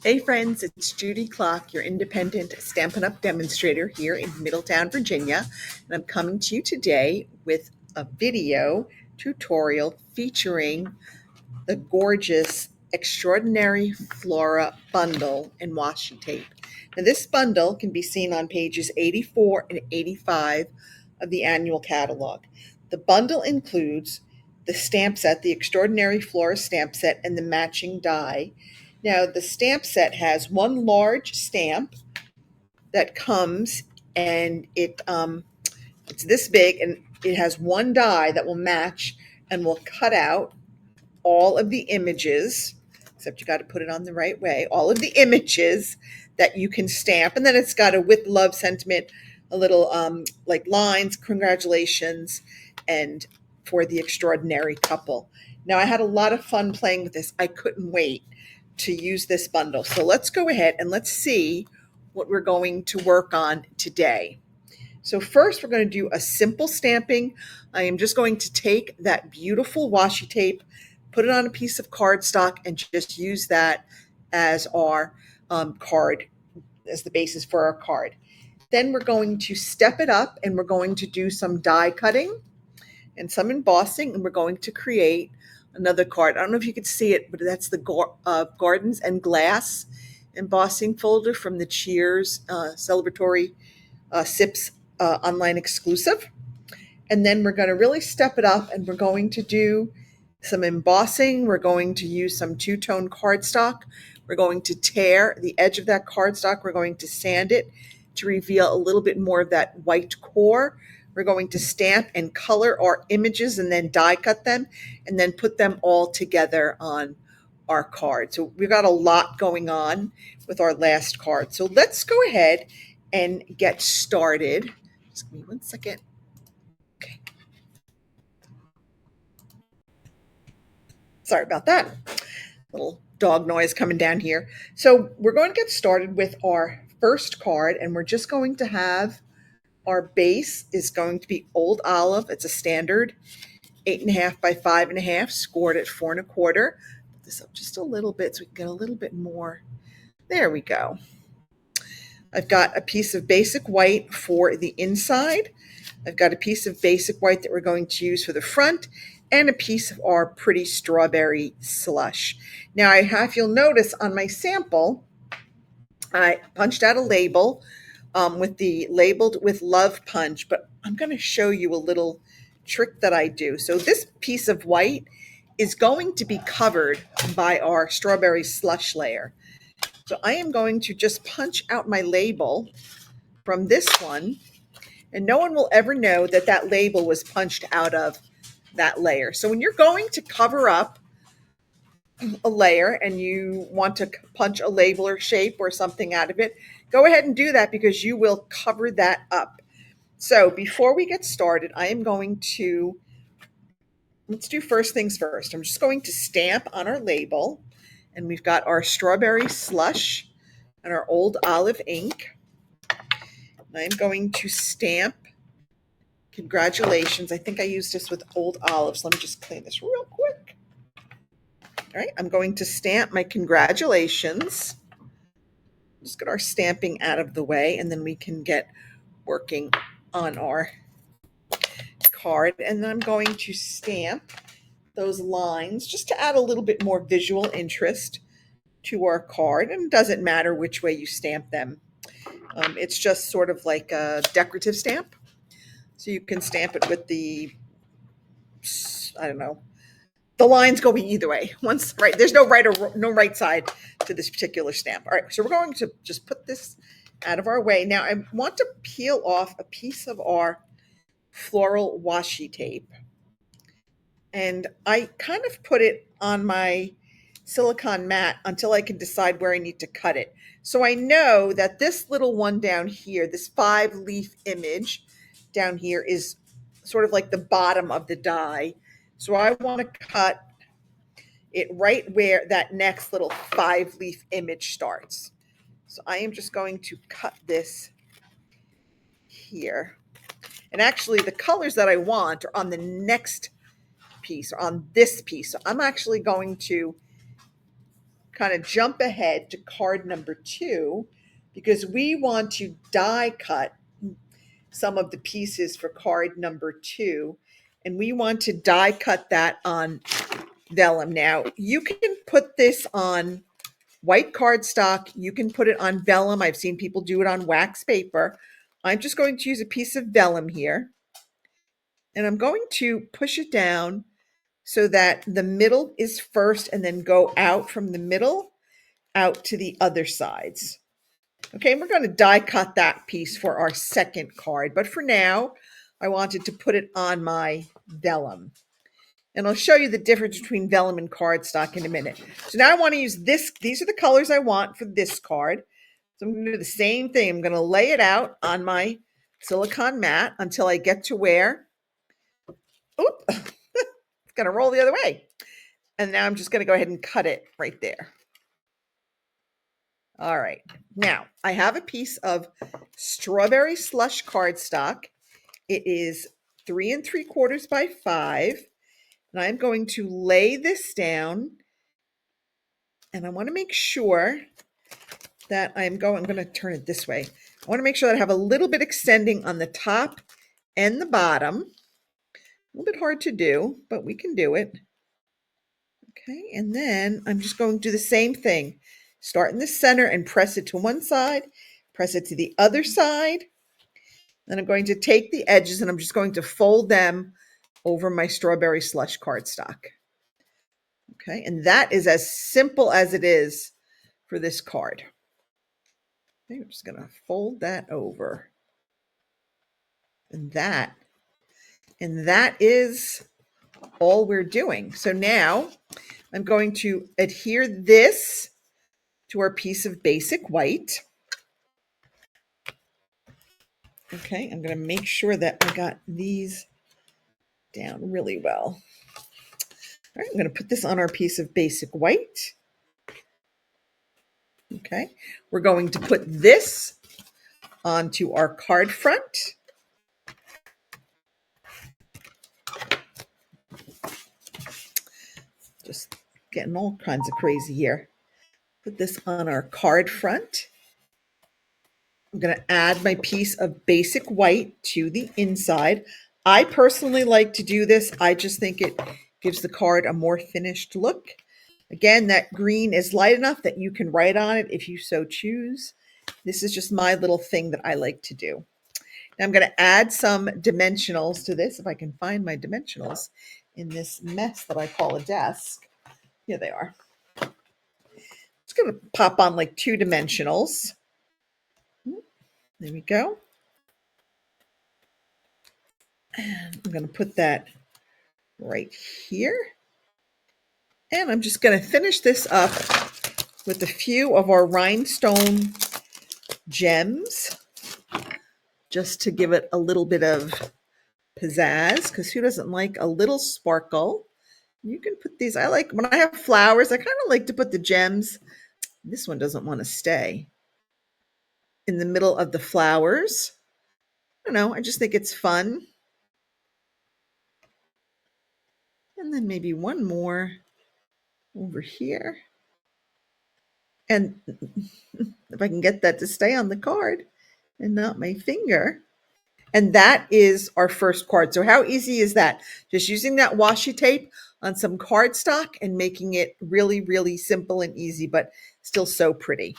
Hey friends, it's Judy Clock, your independent Stampin' Up! Demonstrator here in Middletown, Virginia. And I'm coming to you today with a video tutorial featuring the gorgeous Extraordinary Flora bundle and washi tape. Now this bundle can be seen on pages 84 and 85 of the annual catalog. The bundle includes the stamp set, the Extraordinary Flora stamp set, and the matching die. Now, the stamp set has one large stamp that comes, and it's this big, and it has one die that will match and will cut out all of the images, except you got to put it on the right way, all of the images that you can stamp. And then it's got a with love sentiment, a little like lines, congratulations, and for the extraordinary couple. Now, I had a lot of fun playing with this. I couldn't wait to use this bundle. So let's go ahead and let's see what we're going to work on today. So first we're going to do a simple stamping. I am just going to take that beautiful washi tape, put it on a piece of cardstock, and just use that as our card, as the basis for our card. Then we're going to step it up and we're going to do some die cutting and some embossing, and we're going to create another card. I don't know if you could see it, but that's the Gardens and Glass embossing folder from the Cheers celebratory SIPs online exclusive. And then we're going to really step it up and we're going to do some embossing. We're going to use some two-tone cardstock. We're going to tear the edge of that cardstock. We're going to sand it to reveal a little bit more of that white core. We're going to stamp and color our images and then die cut them and then put them all together on our card. So we've got a lot going on with our last card. So let's go ahead and get started. Just give me 1 second. Okay. Sorry about that. Little dog noise coming down here. So we're going to get started with our first card, and we're just going to have our base is going to be Old Olive. It's a standard 8.5 by 5.5, scored at 4 1/4. Put this up just a little bit so we can get a little bit more. There we go. I've got a piece of basic white for the inside. I've got a piece of basic white that we're going to use for the front, and a piece of our pretty strawberry slush. Now, if you'll notice on my sample, I punched out a label with the labeled with love punch, but I'm going to show you a little trick that I do. So this piece of white is going to be covered by our strawberry slush layer. So I am going to just punch out my label from this one, and no one will ever know that that label was punched out of that layer. So when you're going to cover up a layer and you want to punch a label or shape or something out of it, go ahead and do that because you will cover that up. So before we get started, I am going to, let's do first things first. I'm just going to stamp on our label, and we've got our strawberry slush and our Old Olive ink. And I'm going to stamp congratulations. I think I used this with Old Olive, so let me just clean this real quick. All right, I'm going to stamp my congratulations. Just get our stamping out of the way, and then we can get working on our card. And then I'm going to stamp those lines just to add a little bit more visual interest to our card. And it doesn't matter which way you stamp them. It's just sort of like a decorative stamp. So you can stamp it with the, I don't know, the lines go either way. Once right, there's no right side to this particular stamp. All right, so we're going to just put this out of our way. Now I want to peel off a piece of our floral washi tape, and I kind of put it on my silicone mat until I can decide where I need to cut it. So I know that this little one down here, this 5-leaf image down here, is sort of like the bottom of the die. So I want to cut it right where that next little 5-leaf image starts. So I am just going to cut this here. And actually the colors that I want are on the next piece, or on this piece. So I'm actually going to kind of jump ahead to card number 2 because we want to die cut some of the pieces for card number 2, and we want to die cut that on vellum. Now, you can put this on white cardstock. You can put it on vellum. I've seen people do it on wax paper. I'm just going to use a piece of vellum here, and I'm going to push it down so that the middle is first and then go out from the middle out to the other sides. Okay, and we're going to die cut that piece for our second card, but for now, I wanted to put it on my vellum. And I'll show you the difference between vellum and cardstock in a minute. So now I want to use this. These are the colors I want for this card. So I'm going to do the same thing. I'm going to lay it out on my silicone mat until I get to where, oop, it's going to roll the other way. And now I'm just going to go ahead and cut it right there. All right. Now I have a piece of strawberry slush cardstock. It is 3 3/4 by 5. And I'm going to lay this down, and I want to make sure that I'm going to turn it this way. I want to make sure that I have a little bit extending on the top and the bottom. A little bit hard to do, but we can do it. Okay, and then I'm just going to do the same thing. Start in the center and press it to one side, press it to the other side. Then I'm going to take the edges and I'm just going to fold them over my strawberry slush cardstock. Okay, and that is as simple as it is for this card. Okay, I'm just going to fold that over. And that is all we're doing. So now I'm going to adhere this to our piece of basic white. Okay, I'm going to make sure that I got these down really well. All right, I'm going to put this on our piece of basic white. Okay, we're going to put this onto our card front. Just getting all kinds of crazy here. Put this on our card front. I'm going to add my piece of basic white to the inside. I personally like to do this. I just think it gives the card a more finished look. Again, that green is light enough that you can write on it if you so choose. This is just my little thing that I like to do. Now I'm going to add some dimensionals to this, if I can find my dimensionals in this mess that I call a desk. Here they are. Just going to pop on like 2 dimensionals. There we go. And I'm going to put that right here. And I'm just going to finish this up with a few of our rhinestone gems, just to give it a little bit of pizzazz, because who doesn't like a little sparkle? You can put these, I like, when I have flowers, I kind of like to put the gems. This one doesn't want to stay in the middle of the flowers. I don't know, I just think it's fun. And then maybe one more over here. And if I can get that to stay on the card and not my finger. And that is our first card. So how easy is that? Just using that washi tape on some cardstock and making it really, really simple and easy, but still so pretty.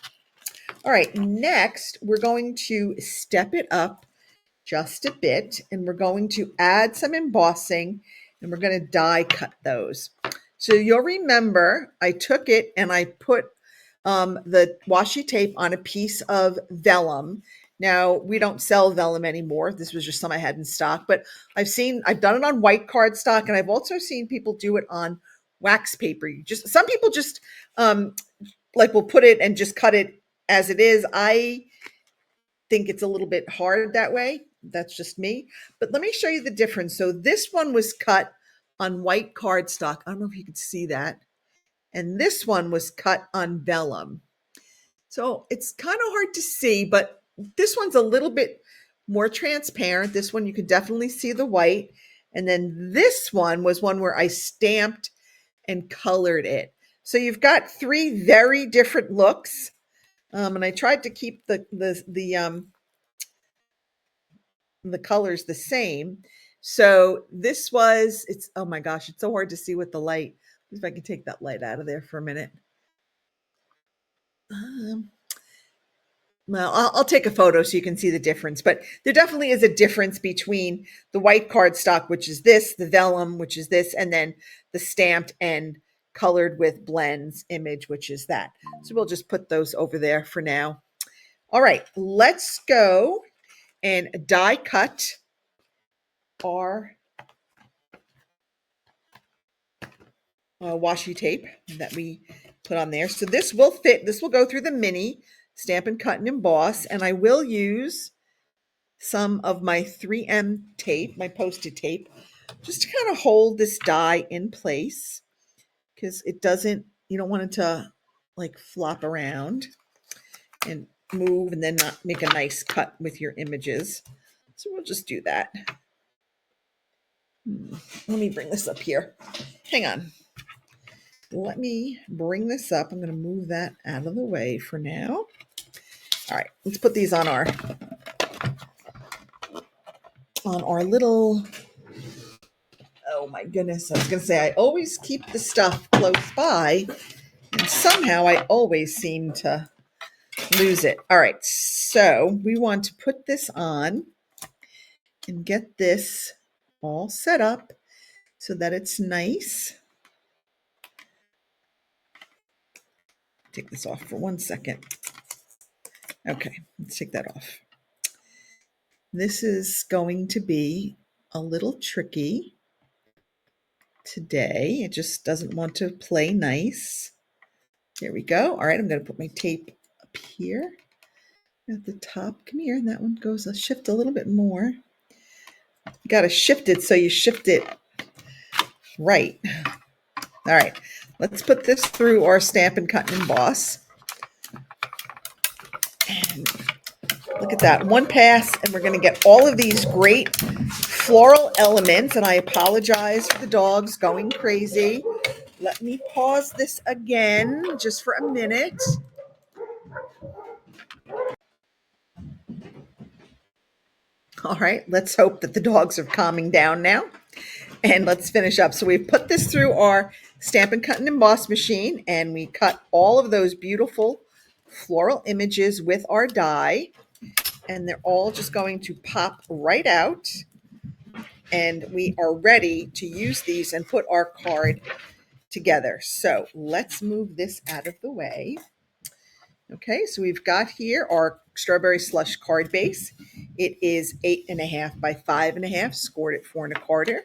All right, next we're going to step it up just a bit, and we're going to add some embossing, and we're going to die cut those. So you'll remember I took it and I put the washi tape on a piece of vellum. Now, we don't sell vellum anymore. This was just some I had in stock, but I've done it on white cardstock, and I've also seen people do it on wax paper. Some people just like will put it and just cut it as it is. I think it's a little bit hard that way. That's just me. But let me show you the difference. So this one was cut on white cardstock. I don't know if you can see that. And this one was cut on vellum. So it's kind of hard to see, but this one's a little bit more transparent. This one, you can definitely see the white. And then this one was one where I stamped and colored it. So you've got three very different looks. And I tried to keep the colors the same. So this was, it's, oh my gosh, it's so hard to see with the light. If I can take that light out of there for a minute. Well, I'll take a photo so you can see the difference, but there definitely is a difference between the white cardstock, which is this, the vellum, which is this, and then the stamped and colored with blends image, which is that. So we'll just put those over there for now. All right, let's go and die cut our washi tape that we put on there. So this will fit, this will go through the mini Stampin' Cut and Emboss, and I will use some of my 3M tape, my Post-it tape, just to kind of hold this die in place because it doesn't, you don't want it to like flop around and move and then not make a nice cut with your images. So we'll just do that. Let me bring this up here. Hang on. Let me bring this up. I'm going to move that out of the way for now. All right, let's put these on our little, oh my goodness, I was going to say I always keep the stuff close by and somehow I always seem to lose it. All right, so we want to put this on and get this all set up so that it's nice. Take this off for 1 second. Okay, let's take that off. This is going to be a little tricky today. It just doesn't want to play nice. There we go. All right, I'm going to put my tape up here at the top. Come here. That one goes, shift a little bit more. You got to shift it so you shift it right. All right, let's put this through our Stampin' Cut and Emboss. And look at that, one pass, and we're going to get all of these great floral elements. And I apologize for the dogs going crazy. Let me pause this again just for a minute. All right, let's hope that the dogs are calming down now. And let's finish up. So we've put this through our Stampin' Cut and Emboss machine, and we cut all of those beautiful floral images with our die. And they're all just going to pop right out. And we are ready to use these and put our card together. So let's move this out of the way. Okay, so we've got here our strawberry slush card base. It is 8.5 by 5.5, scored at 4 1/4.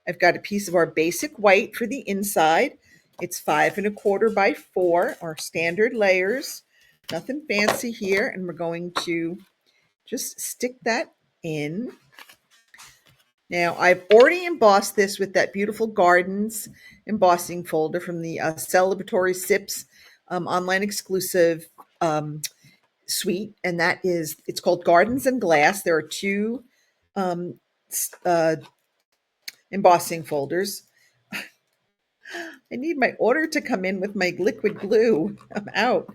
I've got a piece of our basic white for the inside. It's 5 1/4 by 4, our standard layers. Nothing fancy here, and we're going to just stick that in. Now, I've already embossed this with that beautiful Gardens embossing folder from the Celebratory Sips online exclusive suite, and that is, it's called Gardens and Glass. There are 2 embossing folders. I need my order to come in with my liquid glue. I'm out.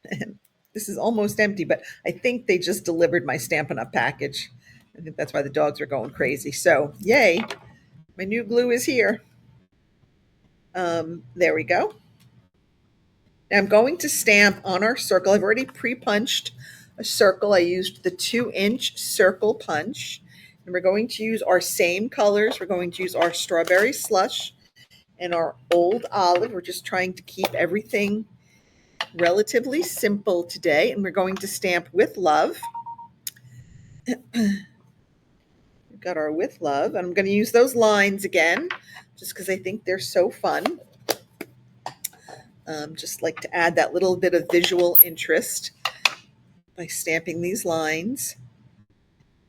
And this is almost empty, but I think they just delivered my Stampin' Up! Package. I think that's why the dogs are going crazy. So, yay, my new glue is here. There we go. Now I'm going to stamp on our circle. I've already pre-punched a circle. I used the 2-inch circle punch. And we're going to use our same colors. We're going to use our strawberry slush and our old olive. We're just trying to keep everything relatively simple today. And we're going to stamp with love. We've got our with love. I'm going to use those lines again, just because I think they're so fun. Just like to add that little bit of visual interest by stamping these lines.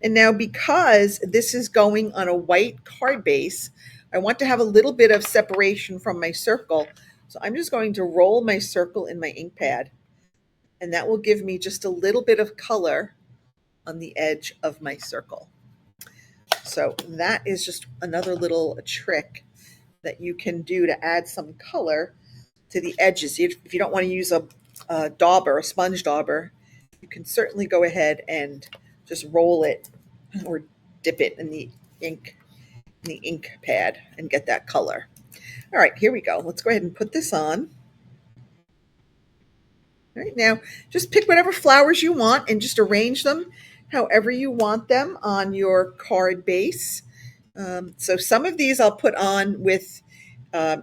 And now, because this is going on a white card base, I want to have a little bit of separation from my circle. So I'm just going to roll my circle in my ink pad, and that will give me just a little bit of color on the edge of my circle. So that is just another little trick that you can do to add some color to the edges. If you don't want to use a dauber, a sponge dauber, you can certainly go ahead and just roll it or dip it in the ink pad and get that color. All right, here we go. Let's go ahead and put this on. All right, now just pick whatever flowers you want and just arrange them however you want them on your card base. So some of these I'll put on with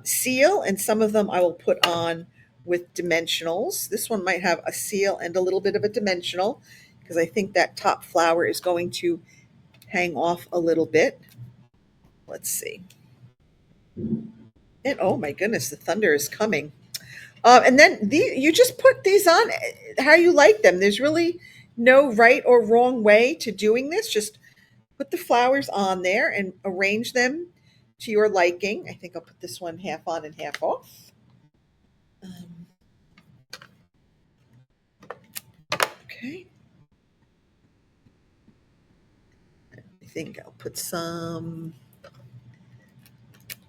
seal, and some of them I will put on with dimensionals. This one might have a seal and a little bit of a dimensional because I think that top flower is going to hang off a little bit. Let's see. And oh my goodness, the thunder is coming. And then you just put these on how you like them. There's really no right or wrong way to doing this. Just put the flowers on there and arrange them to your liking. I think I'll put this one half on and half off. Okay. I think I'll put some.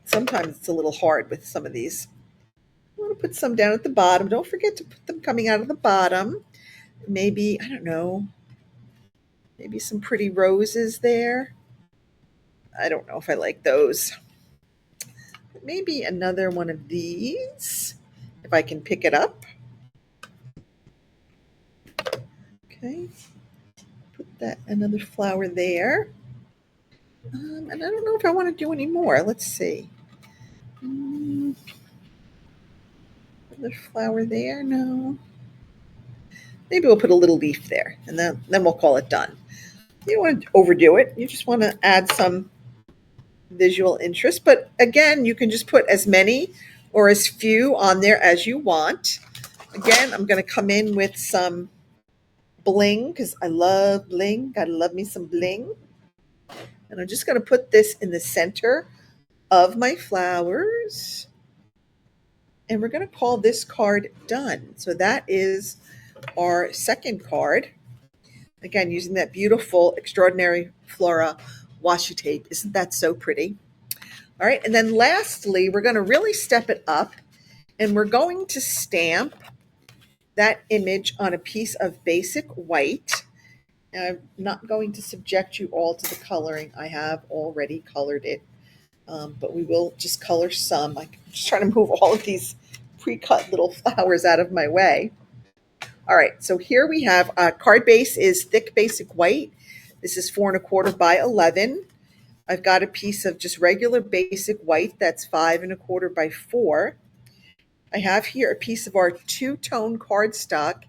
Sometimes it's a little hard with some of these. I'm going to put some down at the bottom. Don't forget to put them coming out of the bottom. Maybe, I don't know, maybe some pretty roses there. I don't know if I like those. Maybe another one of these, if I can pick it up. Okay, put that another flower there. And I don't know if I want to do any more. Let's see. Another flower there. No. Maybe we'll put a little leaf there, and then we'll call it done. You don't want to overdo it. You just want to add some visual interest. But again, you can just put as many or as few on there as you want. Again, I'm going to come in with some bling because I love bling. Gotta love me some bling. And I'm just going to put this in the center of my flowers. And we're going to call this card done. So that is our second card. Again, using that beautiful Extraordinary Flora washi tape. Isn't that so pretty? All right, and then lastly, we're going to really step it up, and we're going to stamp that image on a piece of basic white. Now, I'm not going to subject you all to the coloring. I have already colored it, but we will just color some. I'm just trying to move all of these pre-cut little flowers out of my way. All right, so here we have card base is thick basic white. This is 4¼ by 11. I've got a piece of just regular basic white that's 5¼ by 4. I have here a piece of our two-tone cardstock.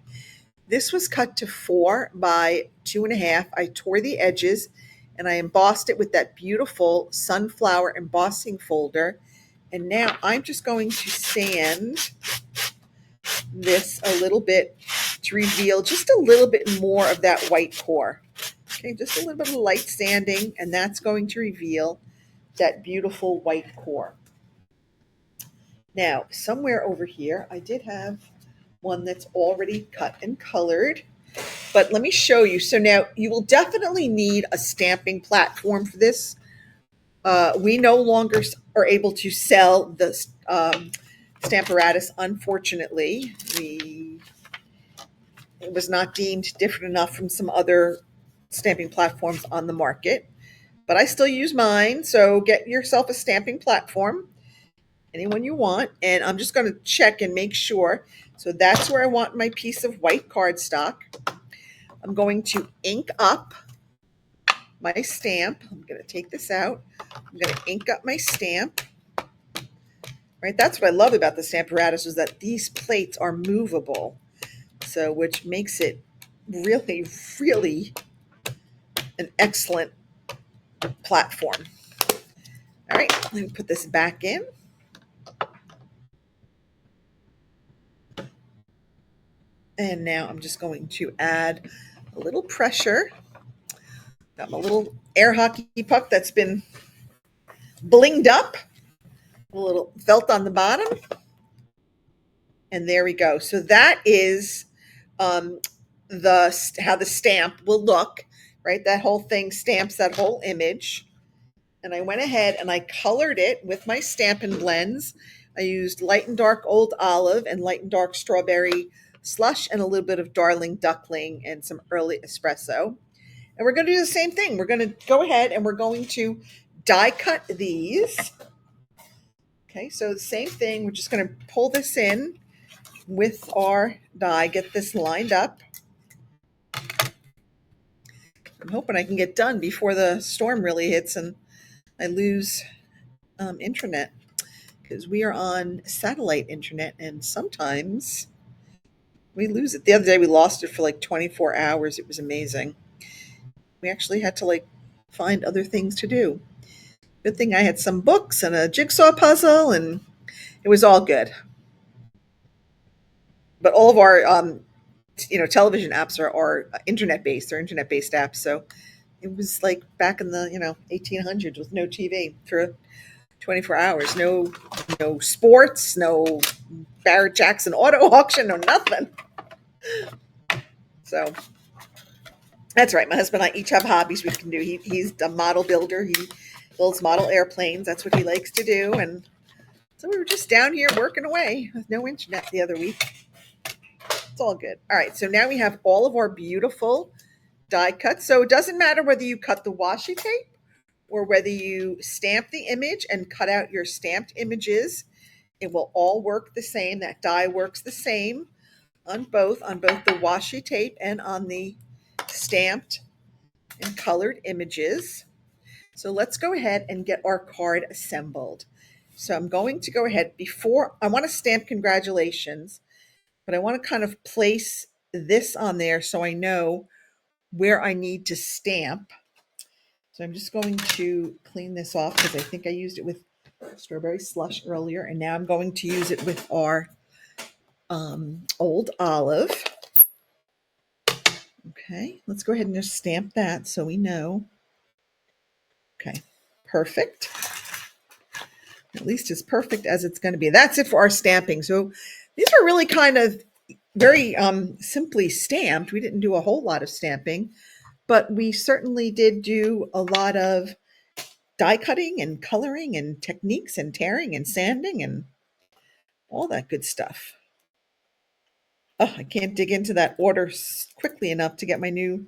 This was cut to 4 by 2½. I tore the edges and I embossed it with that beautiful sunflower embossing folder. And now I'm just going to sand this a little bit to reveal just a little bit more of that white core. Okay, just a little bit of light sanding, and that's going to reveal that beautiful white core. Now, somewhere over here, I did have one that's already cut and colored, but let me show you. So now you will definitely need a stamping platform for this. We no longer are able to sell the Stamparatus, unfortunately. It was not deemed different enough from some other stamping platforms on the market, but I still use mine. So get yourself a stamping platform, anyone you want, and I'm just going to check and make sure. So that's where I want my piece of white cardstock. I'm going to ink up my stamp. I'm going to take this out. I'm going to ink up my stamp. Right, that's what I love about the Stamparatus is that these plates are movable, so which makes it really, really an excellent platform. All right, let me put this back in. And now I'm just going to add a little pressure. Got my little air hockey puck that's been blinged up. A little felt on the bottom. And there we go. So that is how the stamp will look, right? That whole thing stamps that whole image. And I went ahead and I colored it with my Stampin' Blends I used light and dark old olive and light and dark strawberry slush and a little bit of darling duckling and some early espresso. And we're going to do the same thing. We're going to go ahead and we're going to die cut these. Okay, so the same thing. We're just going to pull this in with our die, get this lined up. I'm hoping I can get done before the storm really hits and I lose internet, because we are on satellite internet and sometimes we lose it. The other day we lost it for like 24 hours. It was amazing. We actually had to like find other things to do. Good thing I had some books and a jigsaw puzzle and it was all good. But all of our television apps are internet based. They're internet based apps. So it was like back in the 1800s with no TV for 24 hours. No sports, no Barrett Jackson auto auction, no nothing. So that's right. My husband and I each have hobbies we can do. He's a model builder. He builds model airplanes. That's what he likes to do. And so we were just down here working away with no internet the other week. It's all good. All right. So now we have all of our beautiful die cuts. So it doesn't matter whether you cut the washi tape or whether you stamp the image and cut out your stamped images. It will all work the same. That die works the same on both the washi tape and on the stamped and colored images. So let's go ahead and get our card assembled. So I'm going to go ahead before I want to stamp congratulations, but I want to kind of place this on there so I know where I need to stamp. So I'm just going to clean this off because I think I used it with strawberry slush earlier, and now I'm going to use it with our old olive. Okay, let's go ahead and just stamp that so we know. Okay, perfect. At least as perfect as it's going to be. That's it for our stamping. So these are really kind of very simply stamped. We didn't do a whole lot of stamping, but we certainly did do a lot of die cutting and coloring and techniques and tearing and sanding and all that good stuff. Oh, I can't dig into that order quickly enough to get my new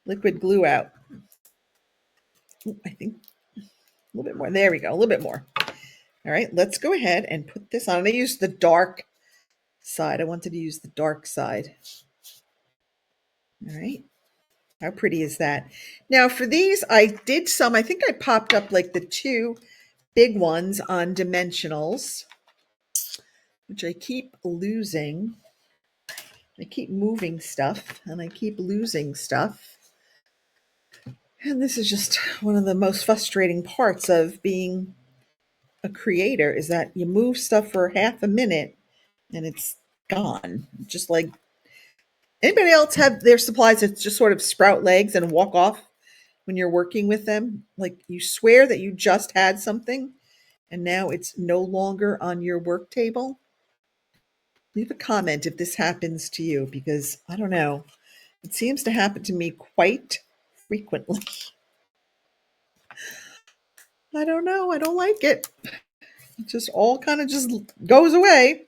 liquid glue out. Ooh, I think a little bit more. There we go. A little bit more. All right, let's go ahead and put this on. I used the dark side. I wanted to use the dark side. All right. How pretty is that? Now for these, I did some, I think I popped up like the two big ones on dimensionals, which I keep losing. I keep moving stuff and I keep losing stuff. And this is just one of the most frustrating parts of being a creator, is that you move stuff for half a minute and it's gone. Just like anybody else have their supplies that just sort of sprout legs and walk off when you're working with them? Like you swear that you just had something and now it's no longer on your work table. Leave a comment if this happens to you, because I don't know. It seems to happen to me quite frequently. I don't know. I don't like it. It just all kind of just goes away.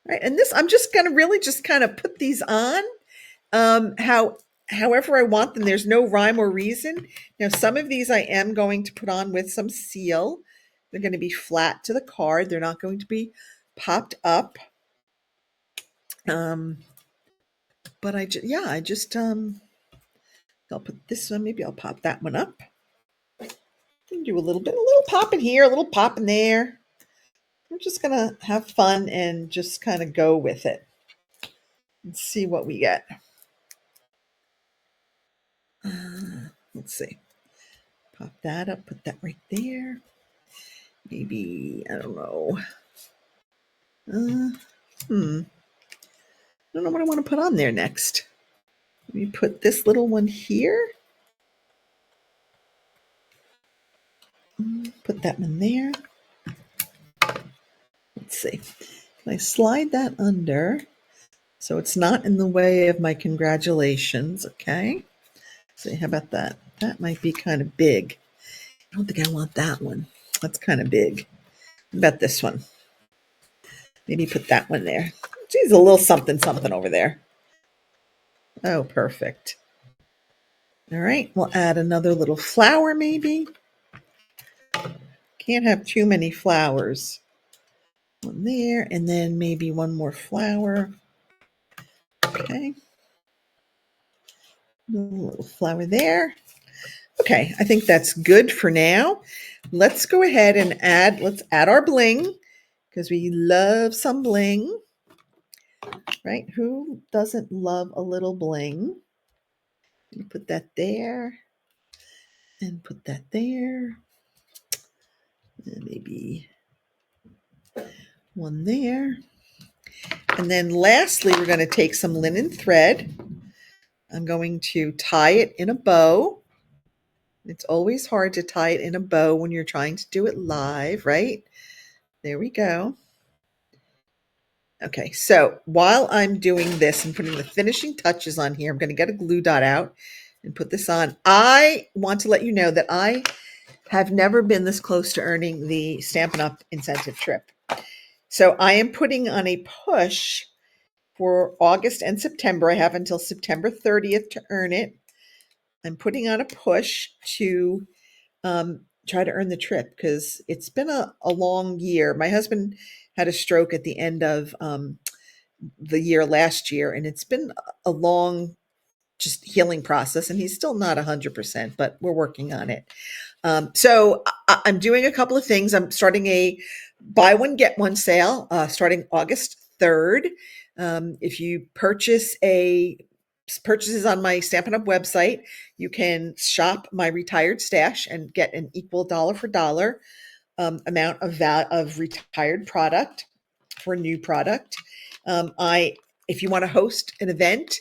Right. And this, I'm just going to really just kind of put these on however I want them. There's no rhyme or reason. Now, some of these I am going to put on with some seal. They're going to be flat to the card. They're not going to be popped up. But I'll put this one. Maybe I'll pop that one up. Do a little pop in here, a little pop in there. We're just going to have fun and just kind of go with it and see what we get. Let's see. Pop that up, put that right there. Maybe, I don't know. I don't know what I want to put on there next. Let me put this little one here. Put that one there. Let's see. Can I slide that under so it's not in the way of my congratulations? Okay. See, how about that? That might be kind of big. I don't think I want that one. That's kind of big. How about this one? Maybe put that one there. Geez, a little something something over there. Oh, perfect. All right, we'll add another little flower maybe. Can't have too many flowers. One there, and then maybe one more flower. Okay. A little flower there. Okay, I think that's good for now. Let's go ahead and let's add our bling because we love some bling, right? Who doesn't love a little bling? You put that there and put that there. And maybe one there. And then lastly, we're going to take some linen thread. I'm going to tie it in a bow. It's always hard to tie it in a bow when you're trying to do it live, right? There we go. Okay, so while I'm doing this and putting the finishing touches on here, I'm going to get a glue dot out and put this on. I want to let you know that I have never been this close to earning the Stampin' Up! Incentive trip. So I am putting on a push for August and September. I have until September 30th to earn it. I'm putting on a push to try to earn the trip because it's been a long year. My husband had a stroke at the end of the year last year, and it's been a long just healing process, and he's still not 100%, but we're working on it. So I'm doing a couple of things. I'm starting a buy one, get one sale starting August 3rd. If you purchases on my Stampin' Up! Website, you can shop my retired stash and get an equal dollar for dollar amount of retired product for new product. If you want to host an event,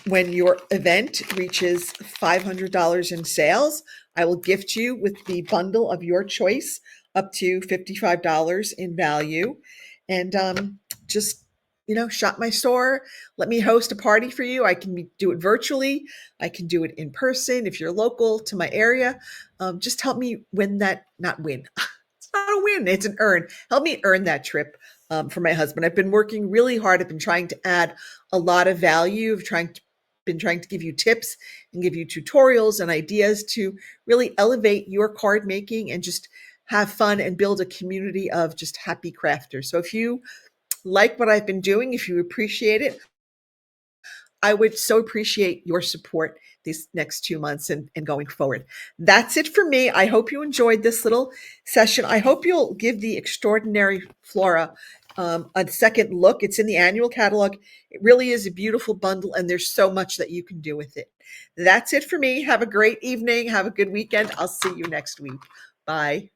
when your event reaches $500 in sales, I will gift you with the bundle of your choice up to $55 in value. And just, shop my store. Let me host a party for you. I can do it virtually. I can do it in person. If you're local to my area, just help me win that, not win. It's not a win, it's an earn. Help me earn that trip for my husband. I've been working really hard. I've been trying to add a lot of value. Been trying to give you tips and give you tutorials and ideas to really elevate your card making and just have fun and build a community of just happy crafters. So if you like what I've been doing, if you appreciate it, I would so appreciate your support these next 2 months and going forward. That's it for me. I hope you enjoyed this little session. I hope you'll give the Extraordinary Flora a second look. It's in the annual catalog. It really is a beautiful bundle, and there's so much that you can do with it. That's it for me. Have a great evening. Have a good weekend. I'll see you next week. Bye.